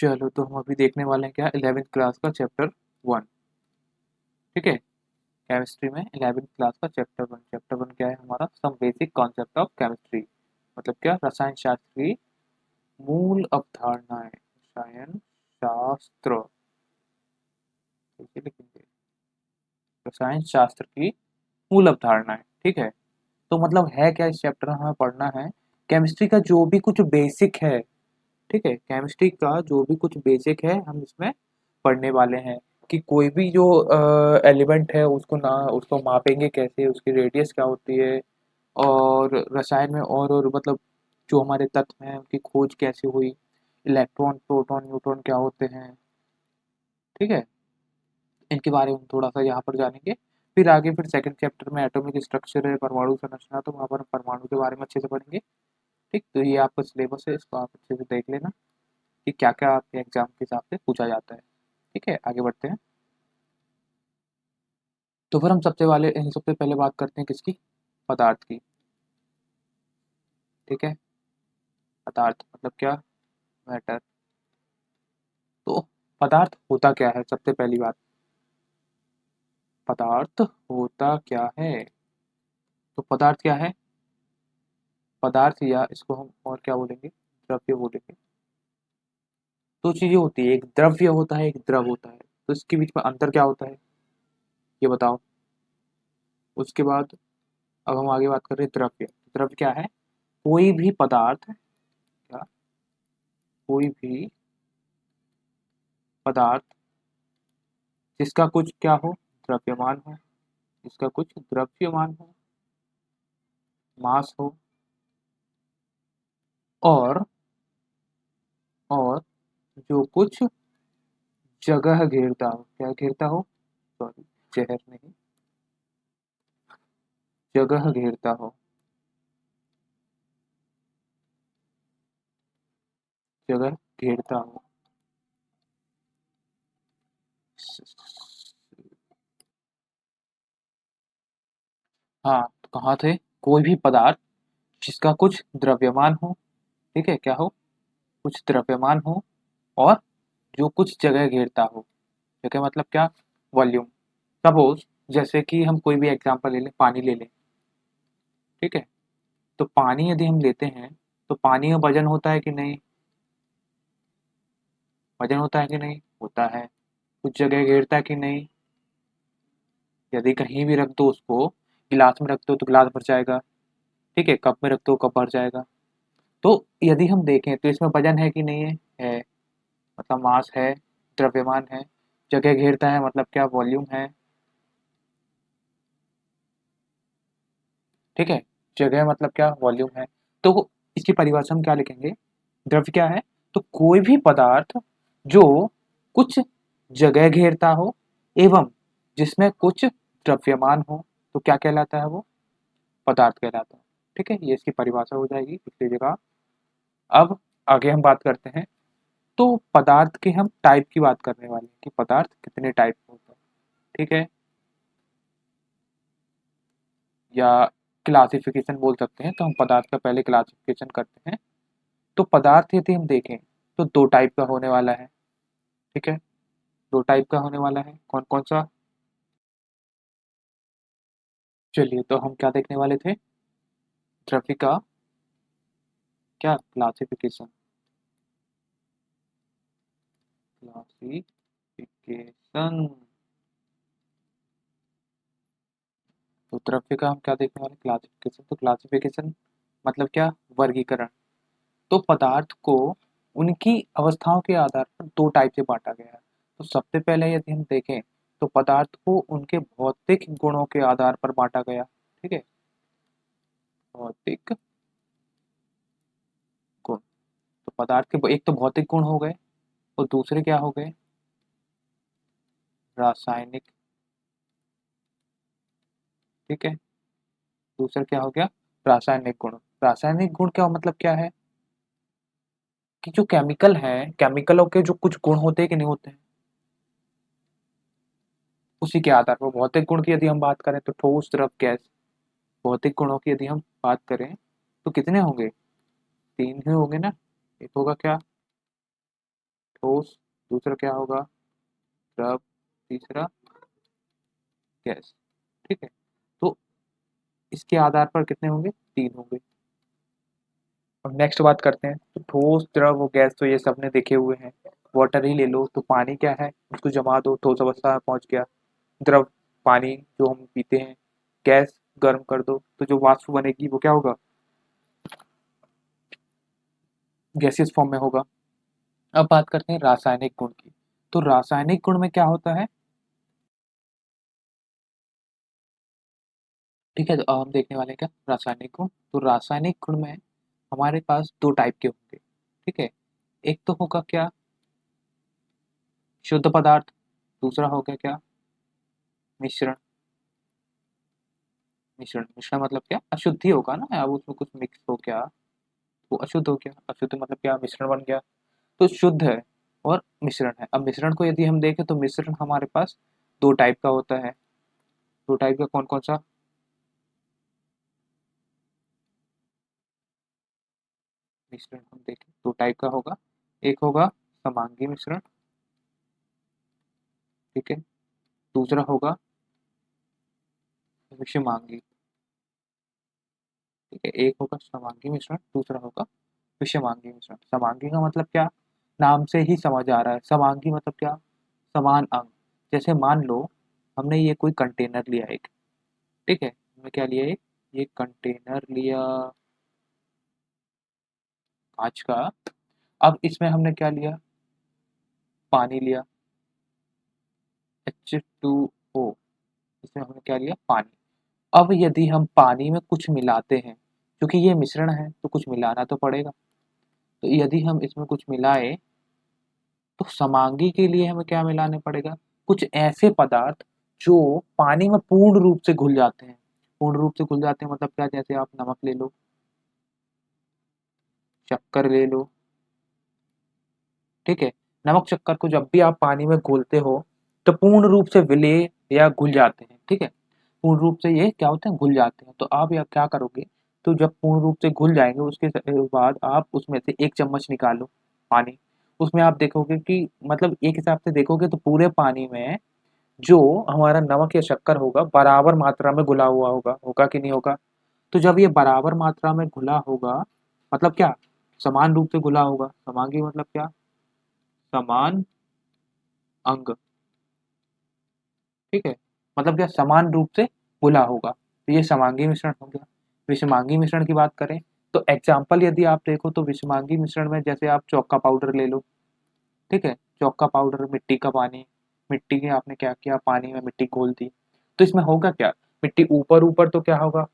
चलो तो हम अभी देखने वाले हैं क्या 11th क्लास का चैप्टर 1। ठीक है, केमिस्ट्री में 11th क्लास का चैप्टर 1 क्या है हमारा, some basic concept of chemistry. मतलब क्या, रसायन शास्त्र की मूल अवधारणाएं। रसायन शास्त्र, ठीक है, लिखेंगे रसायन शास्त्र की मूल अवधारणाएं। ठीक है, तो मतलब है क्या, इस चैप्टर में हमें पढ़ना है केमिस्ट्री का जो भी कुछ बेसिक है। ठीक है, केमिस्ट्री का जो भी कुछ बेसिक है हम इसमें पढ़ने वाले हैं कि कोई भी जो एलिमेंट है उसको मापेंगे कैसे, उसकी रेडियस क्या होती है, और रसायन में और मतलब जो हमारे तत्व हैं उनकी खोज कैसे हुई, इलेक्ट्रॉन प्रोटॉन न्यूट्रॉन क्या होते हैं। ठीक है, इनके बारे में थोड़ा सा यहाँ पर जानेंगे। फिर आगे फिर सेकंड चैप्टर में एटॉमिक स्ट्रक्चर है, परमाणु संरचना, तो वहाँ पर परमाणु के बारे में अच्छे से पढ़ेंगे। ठीक, तो ये आपका सिलेबस है, इसको आप अच्छे से देख लेना कि क्या क्या आपके एग्जाम के हिसाब से पूछा जाता है। ठीक है, आगे बढ़ते हैं। तो फिर हम सबसे पहले बात करते हैं किसकी, पदार्थ की। ठीक है, पदार्थ मतलब क्या, मैटर। तो पदार्थ होता क्या है, सबसे पहली बात, पदार्थ होता क्या है। तो पदार्थ क्या है, पदार्थ या इसको हम और क्या बोलेंगे, द्रव्य बोलेंगे। दो चीजें होती है, एक द्रव्य होता है, एक द्रव होता है। तो इसके बीच में अंतर क्या होता है, ये बताओ। उसके बाद अब हम आगे बात कर रहे हैं द्रव्य। द्रव्य क्या है, कोई भी पदार्थ, क्या, कोई भी पदार्थ जिसका कुछ क्या हो, द्रव्यमान हो, जिसका कुछ द्रव्यमान हो, मास हो, और और जो कुछ जगह घेरता हो, क्या घेरता हो, सॉरी, शहर नहीं, जगह घेरता हो, जगह घेरता हो। हाँ, तो कहाँ थे, कोई भी पदार्थ जिसका कुछ द्रव्यमान हो, ठीक है, क्या हो, कुछ द्रव्यमान हो, और जो कुछ जगह घेरता हो। जगह मतलब क्या, वॉल्यूम। सपोज जैसे कि हम कोई भी एग्जांपल ले लें, पानी ले लें। ठीक है, तो पानी यदि हम लेते हैं तो पानी में वजन होता है कि नहीं, वजन होता है कि नहीं, होता है। कुछ जगह घेरता है कि नहीं, यदि कहीं भी रख दो उसको, गिलास में रख दो तो गिलास भर जाएगा। ठीक है, कप में रख दो कप भर जाएगा। तो यदि हम देखें तो इसमें वजन है कि नहीं है, है, मतलब मास है, द्रव्यमान है। जगह घेरता है मतलब क्या, वॉल्यूम है। ठीक है, जगह मतलब क्या, वॉल्यूम है। तो इसकी परिभाषा हम क्या लिखेंगे, द्रव्य क्या है, तो कोई भी पदार्थ जो कुछ जगह घेरता हो एवं जिसमें कुछ द्रव्यमान हो, तो क्या कहलाता है वो, पदार्थ कहलाता है। ठीक है, ये इसकी परिभाषा हो जाएगी, लिख लीजिएगा। अब आगे हम बात करते हैं, तो पदार्थ के हम टाइप की बात करने वाले हैं कि पदार्थ कितने टाइप के होते हैं। ठीक है, या क्लासिफिकेशन बोल सकते हैं, तो हम पदार्थ का पहले क्लासिफिकेशन करते हैं। तो पदार्थ यदि हम देखें तो दो टाइप का होने वाला है। ठीक है, दो टाइप का होने वाला है, कौन कौन सा। चलिए, तो हम क्या देखने वाले थे, द्रव्य का क्या क्लासिफिकेशन, क्लासिफिकेशन। तो द्रव्य का हम क्या देखने वाले, क्लासिफिकेशन। तो क्लासिफिकेशन मतलब क्या, वर्गीकरण। तो पदार्थ को उनकी अवस्थाओं के आधार पर दो टाइप से बांटा गया है। तो सबसे पहले यदि हम देखें तो पदार्थ को उनके भौतिक गुणों के आधार पर बांटा गया। ठीक है, भौतिक गुण। तो पदार्थ के एक तो भौतिक गुण हो गए, और दूसरे क्या हो गए, रासायनिक। ठीक है, दूसरा क्या हो गया, रासायनिक गुण। रासायनिक गुण क्या मतलब क्या है, कि जो केमिकल है, केमिकलों के जो कुछ गुण होते हैं कि नहीं होते हैं, उसी के आधार पर। भौतिक गुण की यदि हम बात करें तो ठोस द्रव गैस। भौतिक गुणों की यदि हम बात करें तो कितने होंगे, तीन ही होंगे ना। एक होगा क्या, ठोस, दूसरा क्या होगा, द्रव, तीसरा गैस। ठीक है, तो इसके आधार पर कितने होंगे, 3 होंगे। अब नेक्स्ट बात करते हैं, तो ठोस, द्रव और गैस तो ये सबने देखे हुए हैं। वाटर ही ले लो, तो पानी क्या है, उसको जमा दो, ठोस अवस्था में पहुंच गया। द्रव, पानी जो हम पीते हैं। गैस, गर्म कर दो, तो जो वाष्प बनेगी वो क्या होगा, गैसियस फॉर्म में होगा। अब बात करते हैं रासायनिक गुण की। तो रासायनिक गुण में क्या होता है, ठीक है, तो अब हम देखने वाले हैं क्या, रासायनिक गुण। तो रासायनिक गुण में हमारे पास 2 टाइप के होंगे। ठीक है, एक तो होगा क्या, शुद्ध पदार्थ, दूसरा हो गया क्या, मिश्रण। मिश्रण, मिश्रण मतलब क्या, अशुद्धि होगा ना, अब उसमें कुछ मिक्स हो गया वो अशुद्ध हो गया, अशुद्ध मतलब क्या, मिश्रण बन गया। तो शुद्ध है और मिश्रण है। अब मिश्रण को यदि हम देखें तो मिश्रण हमारे पास 2 टाइप का होता है। 2 टाइप का कौन कौन सा, मिश्रण हम देखें 2 टाइप का होगा। एक होगा समांगी मिश्रण, ठीक है, दूसरा होगा विषमांगी। ठीक है, एक होगा समांगी मिश्रण, दूसरा होगा विषमांगी मिश्रण। समांगी का मतलब क्या, नाम से ही समझ आ रहा है, समांगी मतलब क्या, समान अंग। जैसे मान लो हमने ये कोई कंटेनर लिया एक, ठीक है, हमने क्या लिया, एक ये कंटेनर लिया कांच का। अब इसमें हमने क्या लिया, पानी लिया, H2O, इसमें हमने क्या लिया, पानी। अब यदि हम पानी में कुछ मिलाते हैं, क्योंकि ये मिश्रण है तो कुछ मिलाना तो पड़ेगा, तो यदि हम इसमें कुछ मिलाए तो समांगी के लिए हमें क्या मिलाने पड़ेगा, कुछ ऐसे पदार्थ जो पानी में पूर्ण रूप से घुल जाते हैं। पूर्ण रूप से घुल जाते हैं मतलब क्या, जैसे आप नमक ले लो, शक्कर ले लो, ठीक है। नमक शक्कर को जब भी आप पानी में घोलते हो तो पूर्ण रूप से विलेय या घुल जाते हैं, ठीक है, पूर्ण रूप से ये क्या होते हैं, घुल जाते हैं। तो आप या क्या करोगे, तो जब पूर्ण रूप से घुल जाएंगे उसके बाद आप उसमें से 1 चम्मच निकालो पानी। उसमें आप देखोगे कि मतलब एक हिसाब से देखोगे तो पूरे पानी में जो हमारा नमक या शक्कर होगा बराबर मात्रा में घुला हुआ होगा, होगा कि नहीं होगा। तो जब ये बराबर मात्रा में घुला होगा मतलब क्या, समान रूप से घुला होगा, समांगी मतलब क्या, समान अंग, ठीक है, मतलब क्या, समान रूप से घुला होगा, तो ये समांगी मिश्रण हो गया। विषमांगी मिश्रण की बात करें तो एग्जाम्पल यदि आप देखो तो विषमांगी मिश्रण में जैसे आप चौक का पाउडर ले लो, ठीक है, चौक का पाउडर, मिट्टी का पानी, मिट्टी के आपने क्या किया, पानी में मिट्टी घोल दी, तो इसमें होगा क्या, मिट्टी ऊपर ऊपर तो क्या होगा,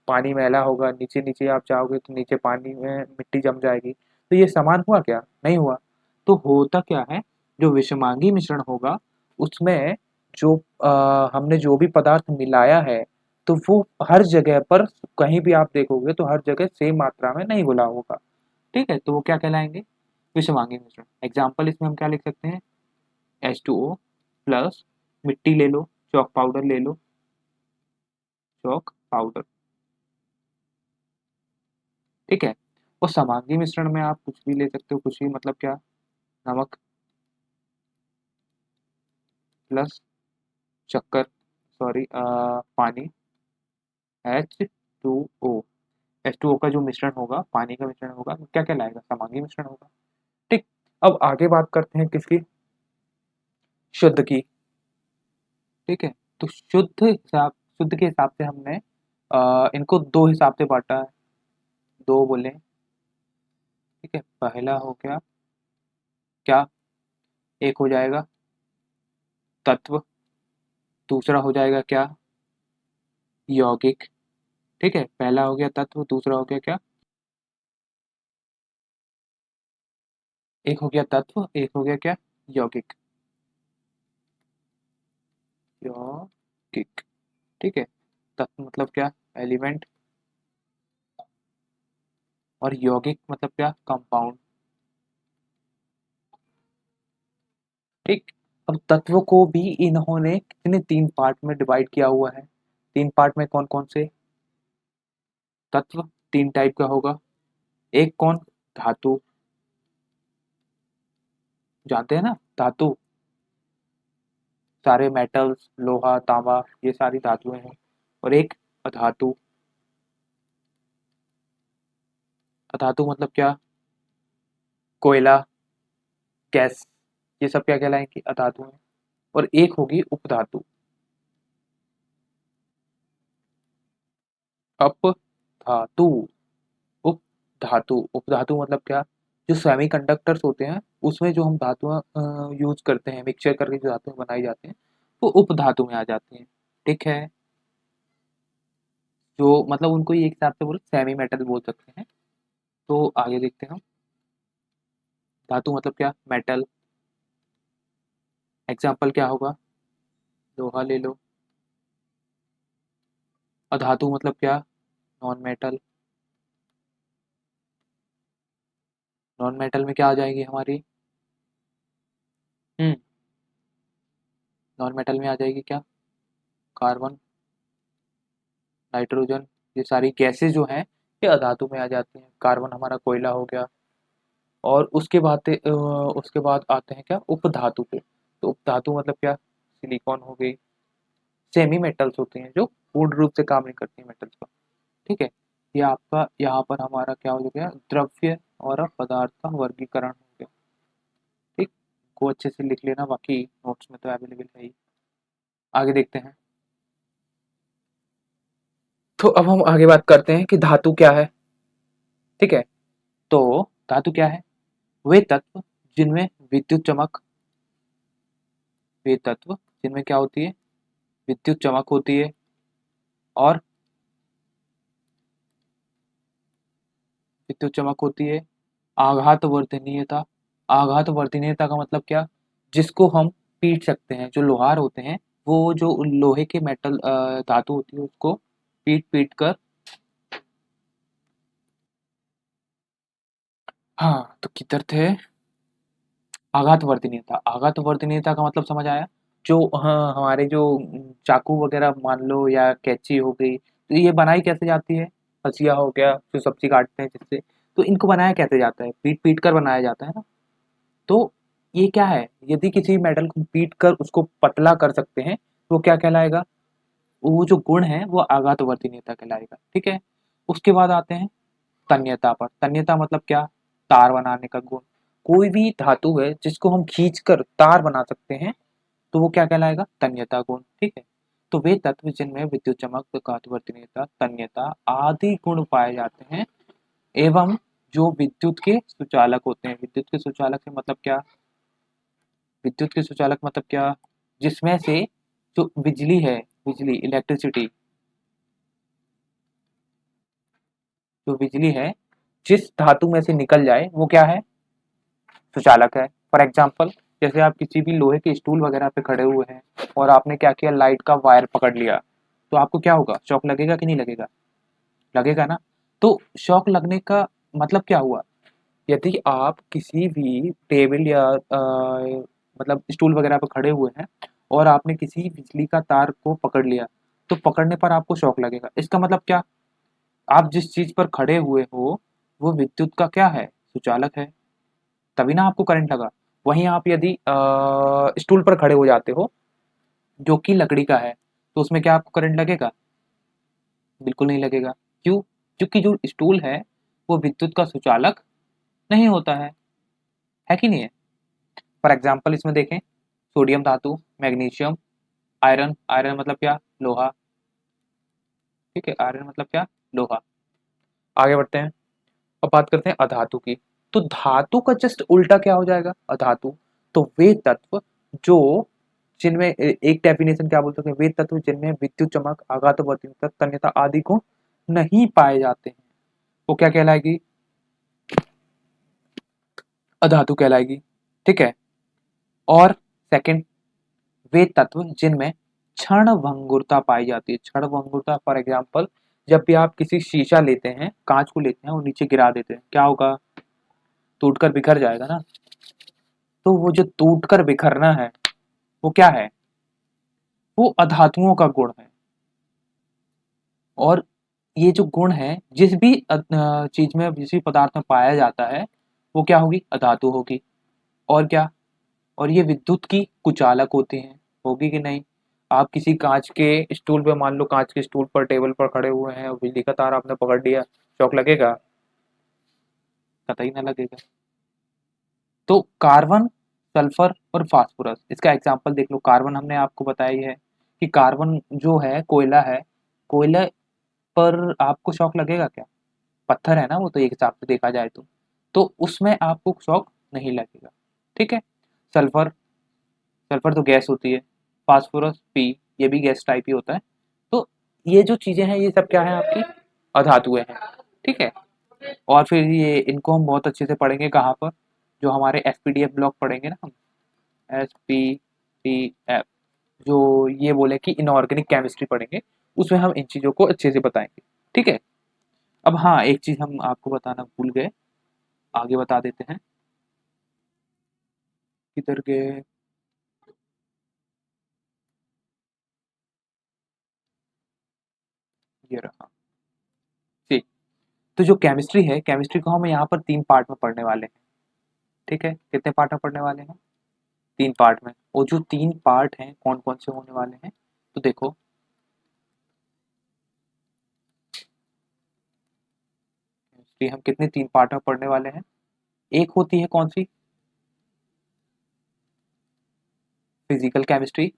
पानी मैला होगा, नीचे नीचे आप चाहोगे तो नीचे पानी में मिट्टी जम जाएगी, तो ये समान हुआ क्या, नहीं हुआ। तो होता क्या है, जो विषमांगी मिश्रण होगा उसमें जो हमने जो भी पदार्थ मिलाया है तो वो हर जगह पर कहीं भी आप देखोगे तो हर जगह सेम मात्रा में नहीं घुला होगा, ठीक है, तो वो क्या कहलाएंगे, विषमांगी मिश्रण। एग्जाम्पल इसमें हम क्या लिख सकते हैं, H2O प्लस मिट्टी ले लो, चौक पाउडर ले लो, चौक पाउडर, ठीक है। और समांगी मिश्रण में आप कुछ भी ले सकते हो, कुछ भी मतलब क्या, नमक प्लस शक्कर, सॉरी पानी, H2O। H2O का जो मिश्रण होगा, पानी का मिश्रण होगा, क्या कहलाएगा, समांगी मिश्रण होगा, ठीक। अब आगे बात करते हैं किसकी, शुद्ध की, ठीक है। तो शुद्ध के हिसाब से हमने इनको 2 हिसाब से बांटा है, 2 बोले, ठीक है। पहला हो गया क्या, एक हो जाएगा तत्व, दूसरा हो जाएगा क्या, यौगिक, ठीक है। पहला हो गया तत्व, दूसरा हो गया क्या, एक हो गया तत्व, एक हो गया क्या, यौगिक, यौगिक, ठीक है। तत्व मतलब क्या, एलिमेंट, और यौगिक मतलब क्या, कंपाउंड, ठीक। अब तत्व को भी इन्होंने कितने 3 पार्ट में डिवाइड किया हुआ है। 3 पार्ट में कौन कौन से, तत्व 3 टाइप का होगा, एक कौन, धातु, जानते हैं ना, धातु, सारे मेटल्स, लोहा, तांबा, ये सारी धातुएं हैं। और एक अधातु। अधातु मतलब क्या? कोयला, गैस, ये सब क्या कहलाएंगे? अधातु हैं। और एक होगी उपधातु। अपधातु, उपधातु, उपधातु मतलब क्या? जो सेमी कंडक्टर्स होते हैं उसमें जो हम धातुआं यूज करते हैं, मिक्सचर करके जो धातुएं बनाई जाती हैं, वो उपधातु में आ जाती हैं। ठीक है, जो मतलब उनको ये एक हिसाब से बोलो सेमी मेटल बोल सकते हैं। तो आगे देखते हैं हम। धातु मतलब क्या? मेटल। एग्जाम्पल क्या होगा? लोहा ले लो। अधातु मतलब क्या? Non metal. नॉन मेटल में क्या आ जाएगी हमारी? हम्म, नॉन मेटल में आ जाएगी क्या? कार्बन, नाइट्रोजन, ये सारी गैसेस जो हैं ये अधातु में आ जाती हैं। कार्बन हमारा कोयला हो गया। और उसके बाद आते हैं क्या? उपधातु पे। तो उपधातु मतलब क्या? सिलिकॉन हो गई। सेमी मेटल्स होते हैं जो पूर्ण रूप से काम नहीं करती मेटल्स का। ठीक है, ये आपका यहाँ पर हमारा क्या हो गया? द्रव्य और पदार्थ का वर्गीकरण हो गया। ठीक, को अच्छे से लिख लेना, बाकी नोट्स में तो अवेलेबल है ही। आगे देखते हैं। तो अब हम आगे बात करते हैं कि धातु क्या है। ठीक है, तो धातु क्या है? वे तत्व जिनमें विद्युत चमक, वे तत्व जिनमें क्या होती है? विद्युत चमक होती है। और विद्युत चमक होती है। आघात वर्धनीयता। आघात वर्धनीयता का मतलब क्या? जिसको हम पीट सकते हैं, जो लोहार होते हैं वो जो लोहे के मेटल धातु होती है उसको पीट पीट कर। हाँ, तो किधर थे? आघात वर्धनीयता। आघात वर्धनीयता का मतलब समझ आया? जो हाँ, हमारे जो चाकू वगैरह मान लो या कैंची हो गई, तो ये बनाई कैसे जाती है? हसिया हो गया जो सब्जी काटते हैं जिससे, तो इनको बनाया कैसे जाता है? पीट पीट कर बनाया जाता है ना। तो ये क्या है? यदि किसी मेटल को पीट कर उसको पतला कर सकते हैं तो वो क्या कहलाएगा? वो जो गुण है वो आघात वर्धनीयता कहलाएगा। ठीक है, उसके बाद आते हैं तन्यता पर। तन्यता मतलब क्या? तार बनाने का गुण। कोई भी धातु है जिसको हम खींच कर तार बना सकते हैं तो वो क्या कहलाएगा? तन्यता गुण। ठीक है, तो वे तत्व जिनमें विद्युत चमक, घातवर्धनीयता, तन्यता आदि गुण पाए जाते हैं, एवं जो विद्युत के सुचालक होते हैं। विद्युत के सुचालक से मतलब क्या? विद्युत के सुचालक मतलब क्या? जिसमें से जो बिजली है, बिजली, इलेक्ट्रिसिटी, जो बिजली है जिस धातु में से निकल जाए वो क्या है? सुचालक है। फॉर एग्जाम्पल, जैसे आप किसी भी लोहे के स्टूल वगैरह पे खड़े हुए हैं और आपने क्या किया, लाइट का वायर पकड़ लिया, तो आपको क्या होगा? शॉक लगेगा कि नहीं लगेगा? लगेगा ना। तो शॉक लगने का मतलब क्या हुआ? यदि आप किसी भी टेबल या मतलब स्टूल वगैरह पर खड़े हुए हैं और आपने किसी बिजली का तार को पकड़ लिया, तो पकड़ने पर आपको शॉक लगेगा। इसका मतलब क्या? आप जिस चीज पर खड़े हुए हो वो विद्युत का क्या है? सुचालक है, तभी ना आपको करंट लगा। वहीं आप यदि स्टूल पर खड़े हो जाते हो जो कि लकड़ी का है, तो उसमें क्या आपको करंट लगेगा? बिल्कुल नहीं लगेगा। क्यों? क्योंकि जो स्टूल है वो विद्युत का सुचालक नहीं होता है कि नहीं है? फॉर एग्जाम्पल इसमें देखें, सोडियम धातु, मैग्नीशियम, आयरन। आयरन मतलब क्या? लोहा। ठीक है, आयरन मतलब क्या? लोहा। आगे बढ़ते हैं। अब बात करते हैं अधातु की। तो धातु का जस्ट उल्टा क्या हो जाएगा? अधातु। तो वे तत्व जो जिनमें एक डेफिनेशन क्या बोल सकते हैं? वे तत्व जिनमें विद्युत चमक, आघात वर्धनीयता, तन्यता आदि गुण नहीं पाए जाते हैं, वो क्या कहलाएगी? अधातु कहलाएगी। ठीक है, और सेकंड, वे तत्व जिनमें क्षण भंगुरता पाई जाती है। क्षण भंगुरता फॉर एग्जाम्पल, जब भी आप किसी शीशा लेते हैं, कांच को लेते हैं और नीचे गिरा देते हैं, क्या होगा? टूटकर बिखर जाएगा ना। तो वो जो टूटकर बिखरना है वो क्या है? वो अधातुओं का गुण है। और ये जो गुण है जिस भी चीज में, जिस भी पदार्थ में पाया जाता है वो क्या होगी? अधातु होगी। और क्या? और ये विद्युत की कुचालक होती हैं, होगी कि नहीं? आप किसी कांच के स्टूल पे, मान लो कांच के स्टूल पर टेबल पर खड़े हुए हैं और बिजली का तार आपने पकड़ लिया, शॉक लगेगा? कतई ना लगेगा। तो कार्बन, सल्फर और फास्फोरस, इसका एग्जांपल देख लो। कार्बन हमने आपको बताया ही है कि कार्बन जो है कोयला है, कोयले पर आपको शॉक लगेगा क्या? पत्थर है ना वो, तो एक हिसाब से देखा जाए तो उसमें आपको शॉक नहीं लगेगा। ठीक है। सल्फर, सल्फर तो गैस होती है। फास्फोरस पी, ये भी गैस टाइप ही होता है। तो ये जो चीजें हैं ये सब क्या है आपकी? अधातुएं हैं। ठीक है। और फिर ये इनको हम बहुत अच्छे से पढ़ेंगे कहाँ पर? जो हमारे एसपीडीएफ ब्लॉक पढ़ेंगे ना हम, एसपीडीएफ, जो ये बोले कि इनऑर्गेनिक केमिस्ट्री पढ़ेंगे, उसमें हम इन चीजों को अच्छे से बताएंगे। ठीक है। अब हाँ, एक चीज हम आपको बताना भूल गए, आगे बता देते हैं। किधर गए? ये रहा। ठीक। तो जो केमिस्ट्री है, केमिस्ट्री को हम यहाँ पर 3 पार्ट में पढ़ने वाले हैं। ठीक है। कितने पार्ट में पढ़ने वाले हैं? 3 पार्ट में। और जो 3 पार्ट हैं कौन कौन से होने वाले हैं? तो देखो, केमिस्ट्री हम कितने 3 पार्ट में पढ़ने वाले हैं? एक होती है कौन सी? Physical chemistry.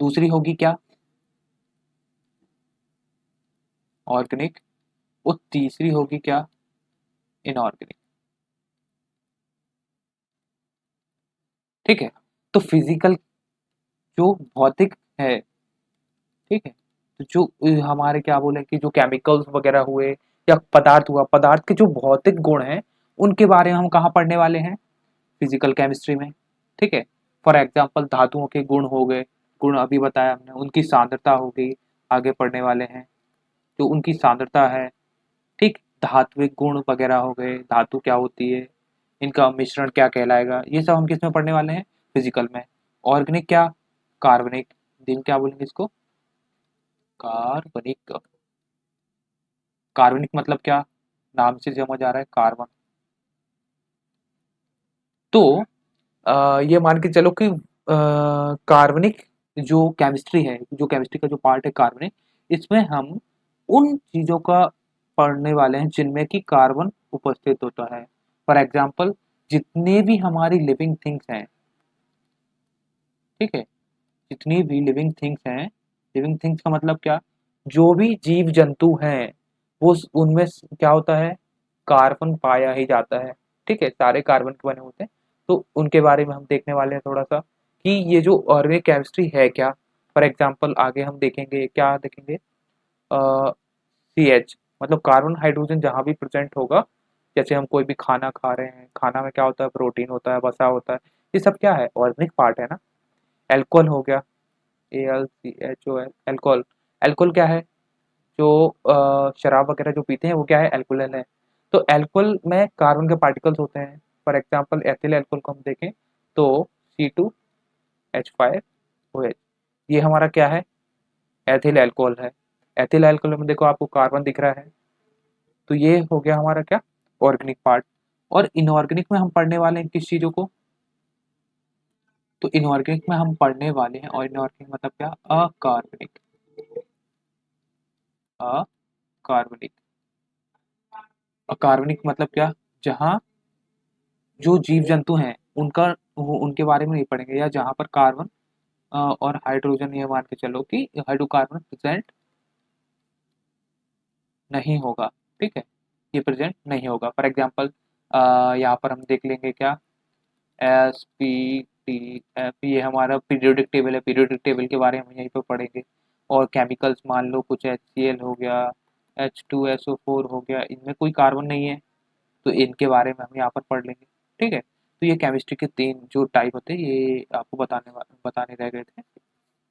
दूसरी होगी क्या? ऑर्गेनिक। और तीसरी होगी क्या? इनऑर्गेनिक। ठीक है। तो फिजिकल जो भौतिक है, ठीक है, तो जो हमारे क्या बोले कि जो केमिकल्स वगैरह हुए या पदार्थ हुआ, पदार्थ के जो भौतिक गुण हैं उनके बारे में हम कहाँ पढ़ने वाले हैं? फिजिकल केमिस्ट्री में। ठीक है। फॉर एग्जाम्पल धातुओं के गुण हो गए, गुण अभी बताया हमने, उनकी सांद्रता हो गई, आगे पढ़ने वाले हैं जो उनकी सांद्रता है। ठीक। धात्विक गुण वगैरह हो गए, धातु क्या होती है, इनका मिश्रण क्या कहलाएगा, ये सब हम किस में पढ़ने वाले हैं? फिजिकल में। ऑर्गेनिक क्या? कार्बनिक। दिन क्या बोलेंगे इसको? कार्बनिक। कार्बनिक मतलब क्या? नाम से समझ आ रहा है, कार्बन। तो ये मान के चलो कि कार्बनिक जो केमिस्ट्री है, जो केमिस्ट्री का जो पार्ट है कार्बनिक, इसमें हम उन चीजों का पढ़ने वाले हैं जिनमें कि कार्बन उपस्थित होता है। फॉर एग्जाम्पल, जितने भी हमारी लिविंग थिंग्स हैं, ठीक है, जितनी भी लिविंग थिंग्स हैं, लिविंग थिंग्स का मतलब क्या? जो भी जीव जंतु हैं, वो उनमें क्या होता है? कार्बन पाया ही जाता है। ठीक है, सारे कार्बन के बने होते हैं। तो उनके बारे में हम देखने वाले हैं थोड़ा सा कि ये जो ऑर्गेनिक केमिस्ट्री है क्या। फॉर एग्जाम्पल आगे हम देखेंगे, क्या देखेंगे? सी एच, मतलब कार्बन हाइड्रोजन जहाँ भी प्रेजेंट होगा, जैसे हम कोई भी खाना खा रहे हैं, खाना में क्या होता है? प्रोटीन होता है, वसा होता है, ये सब क्या है? ऑर्गेनिक पार्ट है ना। एल्कोहल हो गया, AlCHOL, एल्कोहल। एल्कोहल क्या है? जो शराब वगैरह जो पीते हैं वो क्या है? एल्कोहल है। तो एल्कोहल में कार्बन के पार्टिकल्स होते हैं। फॉर एग्जाम्पल एथिल एल्कोहल को हम देखें तो C2H5OH, ये हमारा क्या है? एथिल एल्कोहल है। एथिल एल्कोहल में देखो आपको कार्बन दिख रहा है। तो ये हो गया हमारा क्या? Organic part. और इनऑर्गेनिक में हम पढ़ने वाले हैं किस चीजों को? तो इनऑर्गेनिक में हम पढ़ने वाले हैं, और इनऑर्गेनिक मतलब क्या? अकार्बनिक। अकार्बनिक। अकार्बनिक मतलब क्या? जहाँ जो जीव जंतु हैं उनका, उनके बारे में नहीं पढ़ेंगे, या जहाँ पर कार्बन और हाइड्रोजन, ये मान के चलो कि हाइड्रोकार्बन प्रेजेंट नहीं होगा। ठीक है, ये प्रेजेंट नहीं होगा। फॉर एग्जाम्पल यहाँ पर हम देख लेंगे क्या? SPTF, ये हमारा पीरियोडिक टेबल है, पीरियोडिक टेबल के बारे में हम यहीं पर पढ़ेंगे। और केमिकल्स मान लो कुछ HCl हो गया, H2SO4 हो गया, इनमें कोई कार्बन नहीं है, तो इनके बारे में हम यहाँ पर पढ़ लेंगे। ठीक है। तो ये केमिस्ट्री के 3 जो टाइप होते हैं, ये आपको बताने रह गए थे।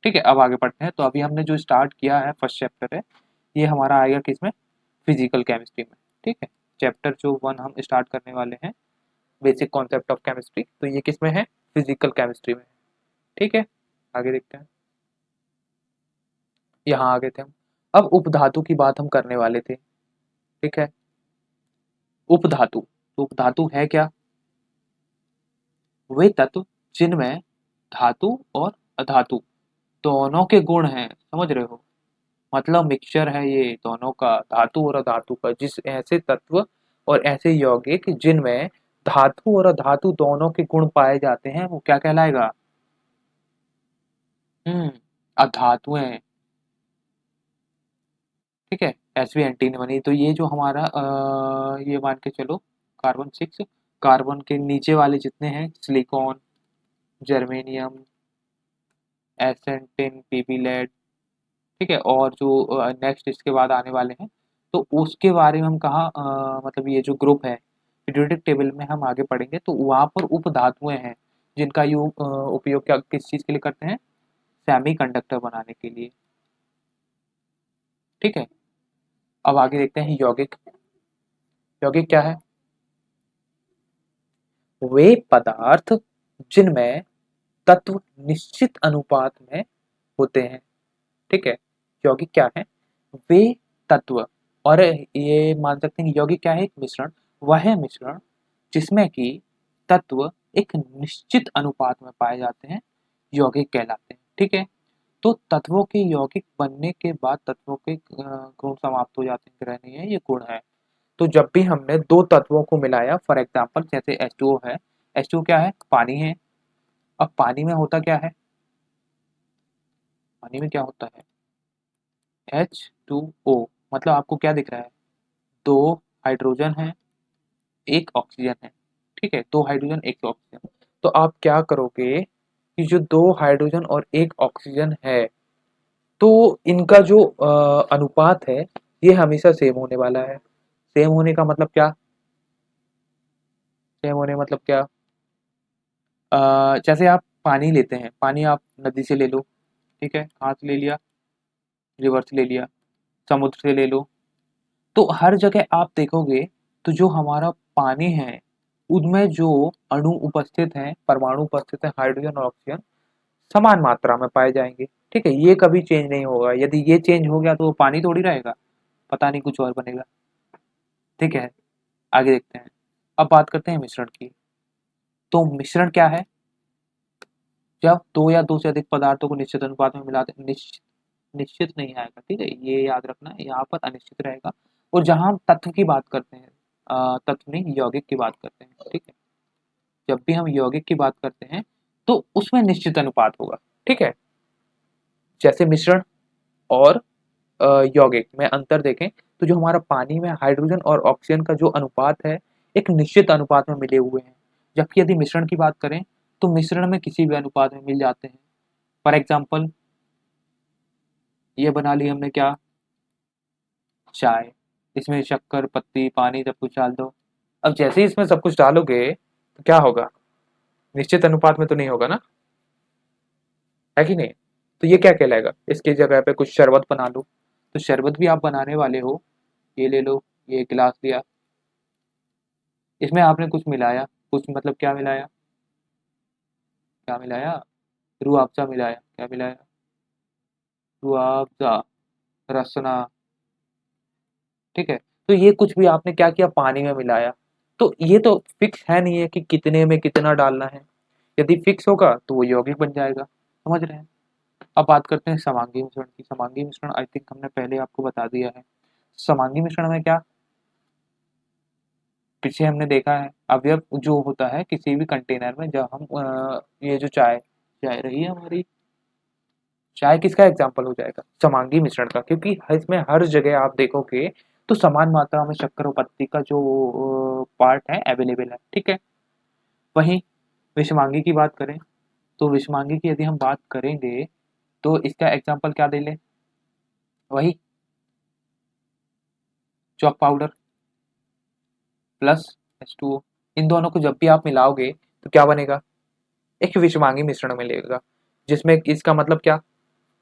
ठीक है, अब आगे बढ़ते हैं। तो अभी हमने जो स्टार्ट किया है, फर्स्ट चैप्टर है, ये हमारा आएगा किसमें? फिजिकल केमिस्ट्री में। ठीक है। चैप्टर जो 1 हम स्टार्ट करने वाले हैं, बेसिक कॉन्सेप्ट ऑफ केमिस्ट्री, तो ये किसमें है? फिजिकल केमिस्ट्री में। ठीक है, आगे देखते हैं। यहाँ आगे थे हम। अब उपधातु की बात हम करने वाले थे। ठीक है। उपधातु, तो उपधातु है क्या? वे तत्व जिनमें धातु और अधातु दोनों के गुण हैं, समझ रहे हो? मतलब मिक्सचर है ये दोनों का, धातु और अधातु का, जिस ऐसे तत्व और ऐसे यौगिक जिनमें धातु और अधातु दोनों के गुण पाए जाते हैं, वो क्या कहलाएगा? हम्म, अधातुएं। ठीक है, एसवी एंटीन बनी, तो ये जो हमारा ये मान के चलो कार्बन 6, कार्बन के नीचे वाले जितने हैं सिलिकॉन, जर्मेनियम, एसेंटिन, पीबी लेड, ठीक है, और जो नेक्स्ट इसके बाद आने वाले हैं, तो उसके बारे में हम कहाँ मतलब ये जो ग्रुप है पीरियोडिक टेबल में हम आगे पढ़ेंगे, तो वहाँ पर उप धातुएं हैं जिनका उपयोग क्या किस चीज़ के लिए करते हैं? सेमी कंडक्टर बनाने के लिए। ठीक है, अब आगे देखते हैं यौगिक। यौगिक क्या है? वे पदार्थ जिनमें तत्व निश्चित अनुपात में होते हैं। ठीक है, यौगिक क्या है? वे तत्व, और ये मान सकते हैं कि यौगिक क्या है? एक मिश्रण। वह मिश्रण जिसमें कि तत्व एक निश्चित अनुपात में पाए जाते हैं, यौगिक कहलाते हैं। ठीक है, तो तत्वों के यौगिक बनने के बाद तत्वों के गुण समाप्त हो जाते हैं, ग्रह नहीं है, ये गुण है। तो जब भी हमने दो तत्वों को मिलाया, फॉर एग्जाम्पल जैसे H2O है, H2O क्या है? पानी है। अब पानी में होता क्या है? पानी में क्या होता है? H2O, मतलब आपको क्या दिख रहा है? दो हाइड्रोजन है, एक ऑक्सीजन है। ठीक है, दो हाइड्रोजन एक ऑक्सीजन। तो आप क्या करोगे कि जो दो हाइड्रोजन और एक ऑक्सीजन है, तो इनका जो अनुपात है, ये हमेशा सेम होने वाला है। सेम होने का मतलब क्या? सेम होने मतलब क्या? जैसे आप पानी लेते हैं, पानी आप नदी से ले लो, ठीक है, कहाँ से ले लिया? रिवर से ले लिया, समुद्र से ले लो, तो हर जगह आप देखोगे तो जो हमारा पानी है उनमें जो अणु उपस्थित हैं, परमाणु उपस्थित हैं, हाइड्रोजन और ऑक्सीजन समान मात्रा में पाए जाएंगे। ठीक है, ये कभी चेंज नहीं होगा। यदि ये चेंज हो गया तो वो पानी थोड़ी रहेगा, पता नहीं कुछ और बनेगा। ठीक है, आगे देखते हैं। अब बात करते हैं मिश्रण की। तो मिश्रण क्या है? जब दो या दो से अधिक पदार्थों को निश्चित अनुपात में मिलाते, निश्चित निश्चित नहीं आएगा, ठीक है, ये याद रखना, यहाँ पर अनिश्चित रहेगा। और जहाँ हम तत्व की बात करते हैं, तत्व नहीं, यौगिक की बात करते हैं, ठीक है, जब भी हम यौगिक की बात करते हैं तो उसमें निश्चित अनुपात होगा। ठीक है, जैसे मिश्रण और यौगिक में अंतर देखें, तो जो हमारा पानी में हाइड्रोजन और ऑक्सीजन का जो अनुपात है, एक निश्चित अनुपात में मिले हुए हैं। जबकि यदि मिश्रण की बात करें तो मिश्रण में किसी भी अनुपात में मिल जाते हैं। फॉर एग्जाम्पल ये बना ली हमने क्या? चाय। इसमें शक्कर, पत्ती, पानी सब कुछ डाल दो। अब जैसे ही इसमें सब कुछ डालोगे तो क्या होगा? निश्चित अनुपात में तो नहीं होगा ना, है कि नहीं? तो ये क्या कहलाएगा? इसकी जगह पे कुछ शरबत बना लो। तो शरबत भी आप बनाने वाले हो, ये ले लो, ये गिलास लिया, इसमें आपने कुछ मिलाया, कुछ मतलब क्या मिलाया? क्या मिलाया? रूह अफ़ज़ा मिलाया। क्या मिलाया? रूह अफ़ज़ा, रसना। ठीक है, तो ये कुछ भी आपने क्या किया? पानी में मिलाया। तो ये तो फिक्स है नहीं है कि कितने में कितना डालना है। यदि फिक्स होगा तो वो यौगिक बन जाएगा। समझ रहे हैं? अब बात करते हैं समांगी मिश्रण की। समांगी मिश्रण आई थिंक हमने पहले आपको बता दिया है। समांगी मिश्रण में क्या, पीछे हमने देखा है, अवयव जो होता है किसी भी कंटेनर में, जब हम ये जो चाय चाय रही है हमारी, चाय किसका एग्जाम्पल हो जाएगा? समांगी मिश्रण का, क्योंकि इसमें हर जगह आप देखोगे तो समान मात्रा में शक्कर और पत्ती का जो पार्ट है अवेलेबल है। ठीक है, वहीं विषमांगी की बात करें, तो विषमांगी की यदि हम बात करेंगे तो इसका एग्जाम्पल क्या दे लें? वही चॉक पाउडर प्लस H2O, इन दोनों को जब भी आप मिलाओगे तो क्या बनेगा? एक विषमांगी मिश्रण मिलेगा, जिसमें इसका मतलब क्या,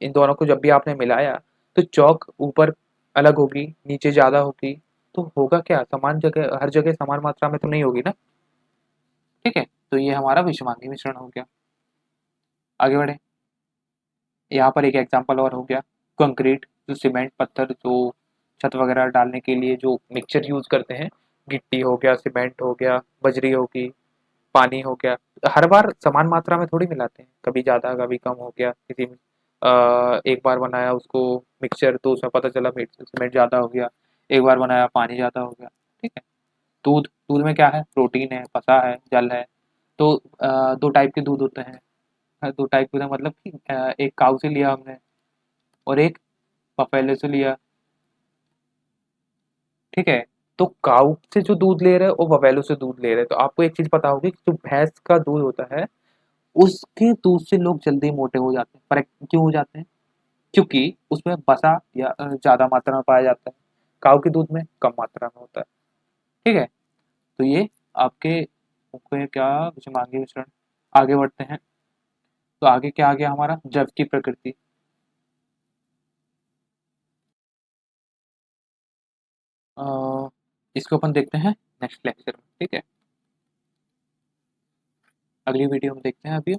इन दोनों को जब भी आपने मिलाया तो चौक ऊपर अलग होगी, नीचे ज़्यादा होगी, तो होगा क्या? समान जगह, हर जगह समान मात्रा में तो नहीं होगी ना। ठीक है, तो ये हमारा विषमांगी मिश्रण हो गया। आगे बढ़े, यहाँ पर एक एग्जांपल और हो गया, कंक्रीट, जो सीमेंट पत्थर जो छत वगैरह डालने के लिए जो मिक्सचर यूज करते हैं, गिट्टी हो गया, सीमेंट हो गया, बजरी होगी, पानी हो गया, हर बार समान मात्रा में थोड़ी मिलाते हैं, कभी ज़्यादा कभी कम हो गया, किसी में एक बार बनाया उसको मिक्सचर तो उसमें पता चला सीमेंट ज़्यादा हो गया, एक बार बनाया पानी ज़्यादा हो गया। ठीक है। दूध, दूध में क्या है, प्रोटीन है, वसा है, जल है। तो दो टाइप के दूध होते हैं। दो टाइप के मतलब कि एक काऊ से लिया हमने और एक बफेलो से लिया। ठीक है। तो काऊ से जो दूध ले रहे हैं और बफेलो से दूध ले रहे हैं, तो आपको एक चीज पता होगी कि जो भैंस का दूध होता है उसके दूध से लोग जल्दी मोटे हो जाते हैं। पर क्यों हो जाते हैं? क्योंकि उसमें वसा या ज्यादा मात्रा में पाया जाता है, काऊ के दूध में कम मात्रा में होता है। ठीक है। तो ये आपके मुख्य क्या विषमांगी मिश्रण। आगे बढ़ते हैं। तो आगे क्या आ गया हमारा, जव की प्रकृति। अ, इसको अपन देखते हैं नेक्स्ट लेक्चर में। ठीक है। अगली वीडियो में देखते हैं अभी।